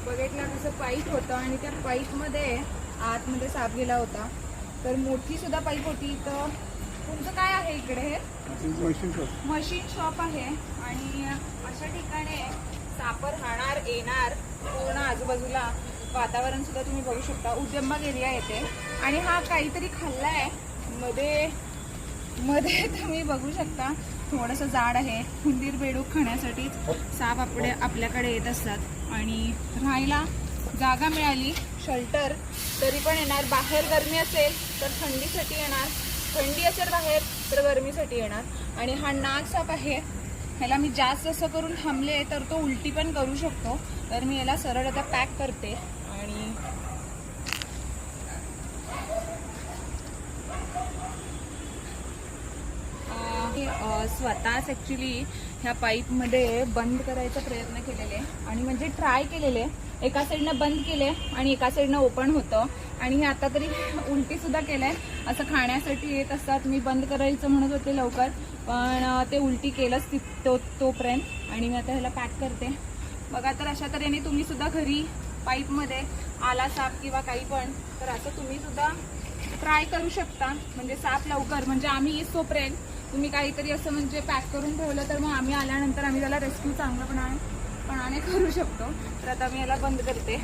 बघितलं तसं पाईप होतं आणि त्या पाईपमध्ये आतमध्ये साप गेला होता. तर मोठी सुद्धा पाईप होती. तर तुमचं काय आहे इकडे? हे मशीन शॉप आहे आणि अशा ठिकाणी साप राहणार येणार. पूर्ण आजूबाजूला वातावरण सुद्धा तुम्ही बघू शकता. उद्यमबाग एरिया येते आणि हा काहीतरी खाल्लाय मध्ये मध्ये तुम्ही बघू शकता. थोडंसं जाड आहे. उंदीर बेडूक खाण्यासाठीच साप आपल्याकडे येत असतात. आणि राहायला जागा मिळाली, शेल्टर, तरी पण येणार. बाहेर गरमी असेल तर थंडीसाठी येणार, थंडी असेल बाहेर तर गरमीसाठी येणार. आणि हा नाग साप आहे. ह्याला मी जास्त असं करून थांबले तर तो उलटी पण करू शकतो. तर मी याला सरळ आता पॅक करते. आणि स्वतःच ॲक्च्युली ह्या पाईपमध्ये बंद करायचा प्रयत्न केलेले आणि म्हणजे ट्राय केलेले. एका साईडनं बंद केले आणि एका साईडनं ओपन होतं. आणि आता तरी उलटीसुद्धा केलं आहे. असं खाण्यासाठी येत असतात. मी बंद करायचं म्हणत होते लवकर, पण ते उलटी केलंच तोपर्यंत. आणि मी आता ह्याला पॅक करते. बघा, तर अशा तऱ्हेने तुम्हीसुद्धा घरी पाईपमध्ये आला साप किंवा काही पण, तर असं तुम्हीसुद्धा ट्राय करू शकता. म्हणजे साप लवकर, म्हणजे आम्ही येस तोपर्यंत तुम्ही काहीतरी असं म्हणजे पॅक करून ठेवलं तर मग आम्ही आल्यानंतर आम्ही त्याला रेस्क्यू चांगल्यापणाने करू शकतो. तर आता मी याला बंद करते.